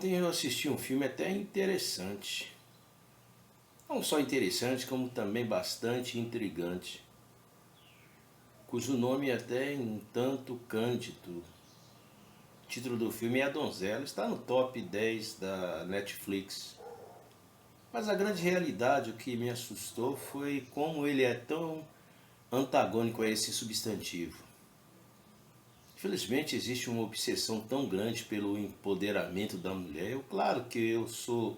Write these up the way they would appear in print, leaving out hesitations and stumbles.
Ontem eu assisti um filme até interessante. Não só interessante, como também bastante intrigante, cujo nome é até um tanto cândido. O título do filme é A Donzela, está no top 10 da Netflix. Mas a grande realidade, o que me assustou, foi como ele é tão antagônico a esse substantivo. Infelizmente existe uma obsessão tão grande pelo empoderamento da mulher. Claro que eu sou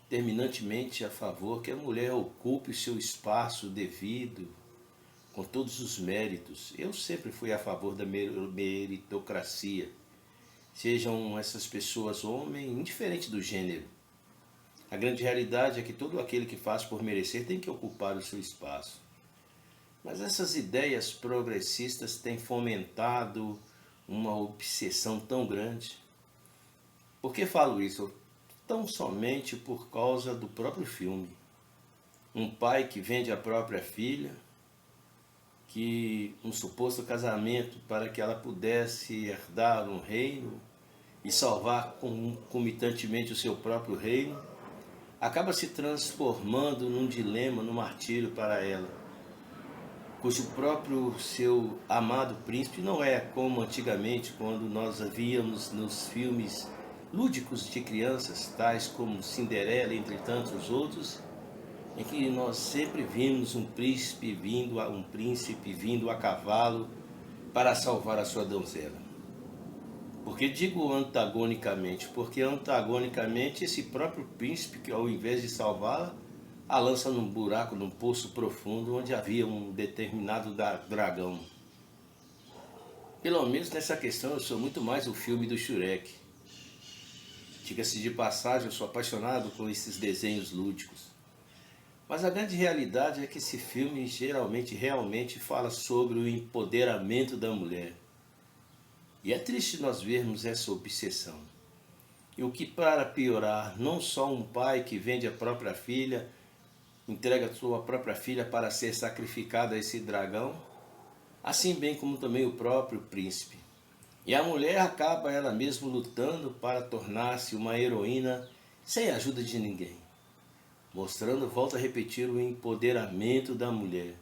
terminantemente a favor que a mulher ocupe o seu espaço devido, com todos os méritos. Eu sempre fui a favor da meritocracia. Sejam essas pessoas homem, indiferente do gênero. A grande realidade é que todo aquele que faz por merecer tem que ocupar o seu espaço. Mas essas ideias progressistas têm fomentado uma obsessão tão grande. Por que falo isso? Tão somente por causa do próprio filme. Um pai que vende a própria filha, que um suposto casamento para que ela pudesse herdar um reino e salvar concomitantemente o seu próprio reino, acaba se transformando num dilema, num martírio para ela, cujo próprio seu amado príncipe não é como antigamente, quando nós víamos nos filmes lúdicos de crianças, tais como Cinderela, entre tantos outros, em que nós sempre vimos um príncipe vindo a cavalo para salvar a sua donzela. Por que digo antagonicamente? Porque antagonicamente esse próprio príncipe, que ao invés de salvá-la, a lança num buraco, num poço profundo, onde havia um determinado dragão. Pelo menos nessa questão eu sou muito mais o filme do Shrek. Diga-se de passagem, eu sou apaixonado por esses desenhos lúdicos. Mas a grande realidade é que esse filme realmente fala sobre o empoderamento da mulher. E é triste nós vermos essa obsessão. E o que, para piorar, não só um pai que vende a própria filha, entrega a sua própria filha para ser sacrificada a esse dragão, assim bem como também o próprio príncipe. E a mulher acaba ela mesma lutando para tornar-se uma heroína sem a ajuda de ninguém, mostrando, volto a repetir, o empoderamento da mulher.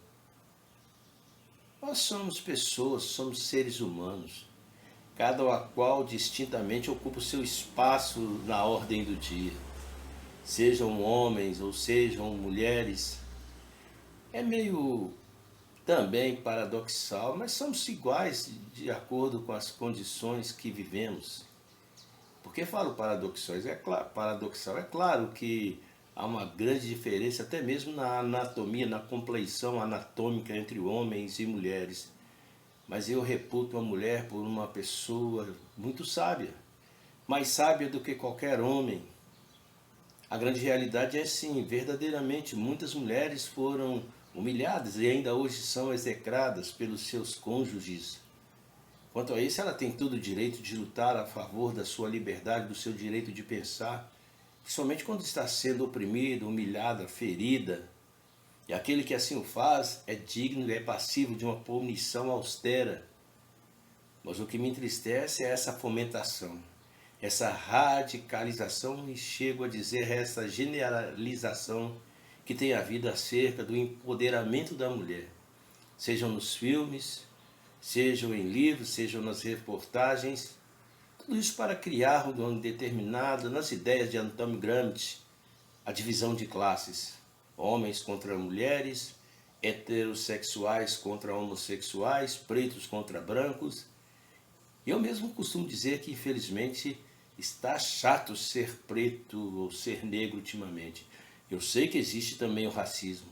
Nós somos pessoas, somos seres humanos, cada qual distintamente ocupa o seu espaço na ordem do dia. Sejam homens ou sejam mulheres. É meio também paradoxal, mas somos iguais de acordo com as condições que vivemos. Por que falo paradoxal? É claro que há uma grande diferença até mesmo na anatomia, na compleição anatômica entre homens e mulheres. Mas eu reputo a mulher por uma pessoa muito sábia, mais sábia do que qualquer homem. A grande realidade é sim, verdadeiramente, muitas mulheres foram humilhadas e ainda hoje são execradas pelos seus cônjuges. Quanto a isso, ela tem todo o direito de lutar a favor da sua liberdade, do seu direito de pensar, somente quando está sendo oprimida, humilhada, ferida. E aquele que assim o faz é digno e é passivo de uma punição austera. Mas o que me entristece é essa fomentação, essa radicalização e chego a dizer essa generalização que tem havido acerca do empoderamento da mulher, sejam nos filmes, sejam em livros, sejam nas reportagens, tudo isso para criar um determinado, nas ideias de Antônio Gramsci, a divisão de classes, homens contra mulheres, heterossexuais contra homossexuais, pretos contra brancos. Eu mesmo costumo dizer que, infelizmente, está chato ser preto ou ser negro ultimamente. Eu sei que existe também o racismo.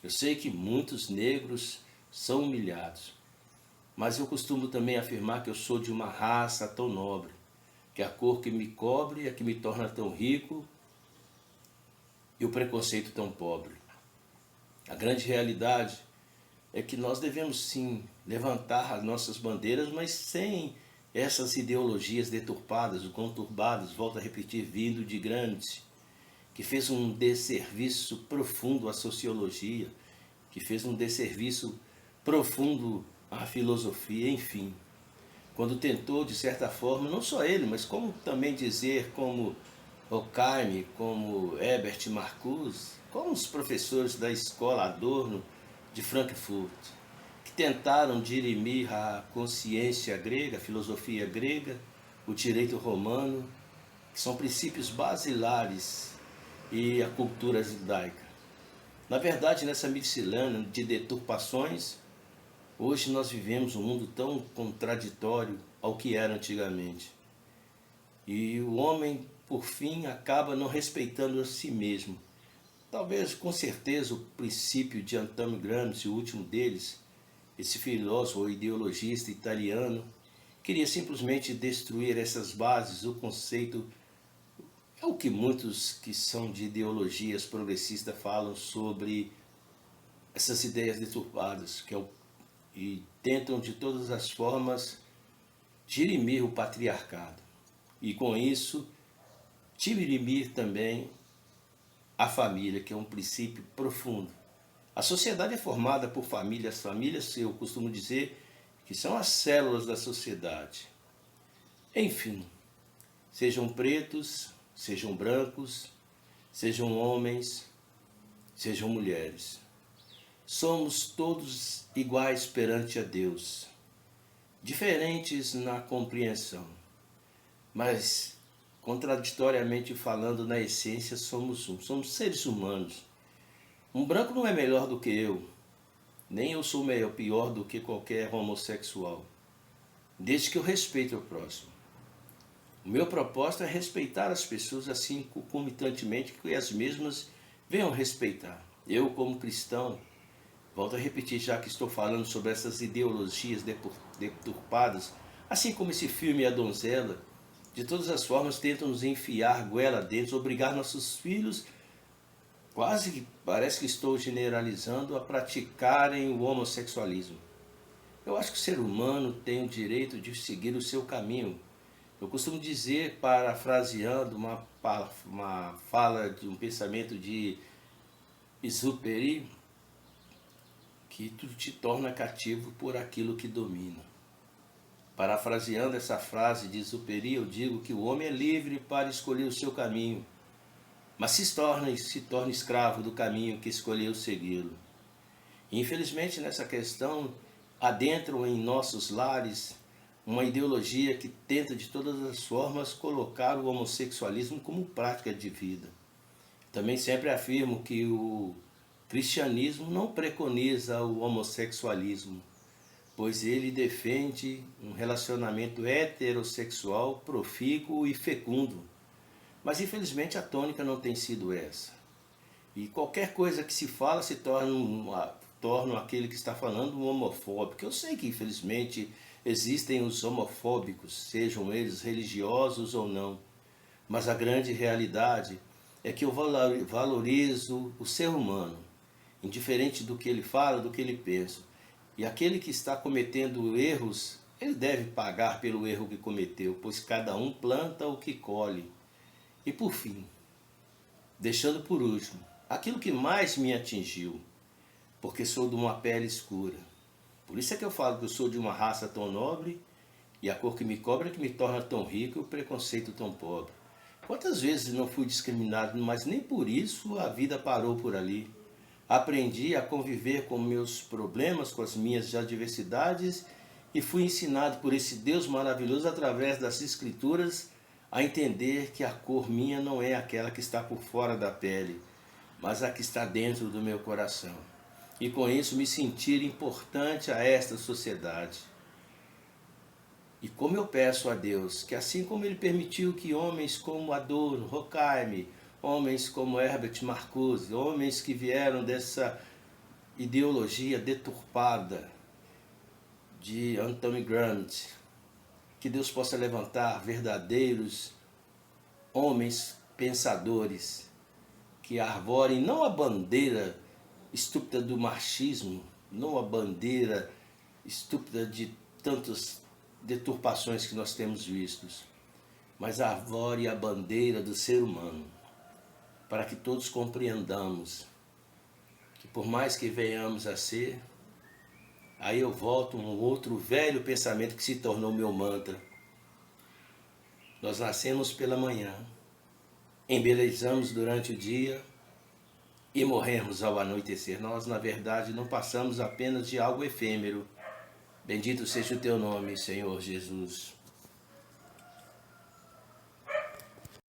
Eu sei que muitos negros são humilhados. Mas eu costumo também afirmar que eu sou de uma raça tão nobre, que a cor que me cobre é que me torna tão rico e o preconceito tão pobre. A grande realidade é que nós devemos sim levantar as nossas bandeiras, mas sem essas ideologias deturpadas ou conturbadas, volto a repetir, vindo de Gramsci, que fez um desserviço profundo à sociologia, que fez um desserviço profundo à filosofia, enfim. quando tentou, de certa forma, não só ele, mas como também dizer, como Horkheimer, como Herbert Marcuse, como os professores da escola Adorno de Frankfurt, que tentaram dirimir a consciência grega, a filosofia grega, o direito romano, que são princípios basilares, e a cultura judaica. Na verdade, nessa miscelânea de deturpações, hoje nós vivemos um mundo tão contraditório ao que era antigamente. E o homem, por fim, acaba não respeitando a si mesmo. Talvez, com certeza, o princípio de Antonio Gramsci, o último deles, esse filósofo ou ideologista italiano, queria simplesmente destruir essas bases, o conceito. É o que muitos que são de ideologias progressistas falam sobre essas ideias deturpadas, e tentam de todas as formas dirimir o patriarcado. E com isso, dirimir também a família, que é um princípio profundo. A sociedade é formada por famílias. Famílias, eu costumo dizer, que são as células da sociedade. Enfim, sejam pretos, sejam brancos, sejam homens, sejam mulheres. Somos todos iguais perante a Deus, diferentes na compreensão, mas, contraditoriamente falando, na essência somos seres humanos. Um branco não é melhor do que eu, nem eu sou pior do que qualquer homossexual, desde que eu respeite o próximo. O meu propósito é respeitar as pessoas assim concomitantemente que as mesmas venham respeitar. Eu, como cristão, volto a repetir, já que estou falando sobre essas ideologias deturpadas, assim como esse filme A Donzela, de todas as formas tentam nos enfiar goela dentro, obrigar nossos filhos, quase que parece que estou generalizando, a praticarem o homossexualismo. Eu acho que o ser humano tem o direito de seguir o seu caminho. Eu costumo dizer, parafraseando uma fala de um pensamento de Exupéry, que tudo te torna cativo por aquilo que domina. Parafraseando essa frase de Exupéry, eu digo que o homem é livre para escolher o seu caminho, mas se torna escravo do caminho que escolheu segui-lo. Infelizmente, nessa questão, adentram em nossos lares uma ideologia que tenta de todas as formas colocar o homossexualismo como prática de vida. Também sempre afirmo que o cristianismo não preconiza o homossexualismo, pois ele defende um relacionamento heterossexual profícuo e fecundo. Mas infelizmente a tônica não tem sido essa. E qualquer coisa que se fala se torna aquele que está falando um homofóbico. Eu sei que infelizmente existem os homofóbicos, sejam eles religiosos ou não, mas a grande realidade é que eu valorizo o ser humano, indiferente do que ele fala, do que ele pensa. E aquele que está cometendo erros, ele deve pagar pelo erro que cometeu, pois cada um planta o que colhe. E por fim, deixando por último, aquilo que mais me atingiu, porque sou de uma pele escura. Por isso é que eu falo que eu sou de uma raça tão nobre, e a cor que me cobre é que me torna tão rico e o preconceito tão pobre. Quantas vezes não fui discriminado, mas nem por isso a vida parou por ali. Aprendi a conviver com meus problemas, com as minhas adversidades, e fui ensinado por esse Deus maravilhoso, através das Escrituras, a entender que a cor minha não é aquela que está por fora da pele, mas a que está dentro do meu coração. E com isso me sentir importante a esta sociedade. E como eu peço a Deus que, assim como Ele permitiu que homens como Adorno, Horkheimer, homens como Herbert Marcuse, homens que vieram dessa ideologia deturpada de Antonio Gramsci, que Deus possa levantar verdadeiros homens pensadores que arvorem não a bandeira estúpida do machismo, não a bandeira estúpida de tantas deturpações que nós temos vistos, mas arvore a bandeira do ser humano, para que todos compreendamos que por mais que venhamos a ser, Aí eu volto a um outro velho pensamento que se tornou meu mantra. Nós nascemos pela manhã, embelezamos durante o dia e morremos ao anoitecer. Nós, na verdade, não passamos apenas de algo efêmero. Bendito seja o teu nome, Senhor Jesus.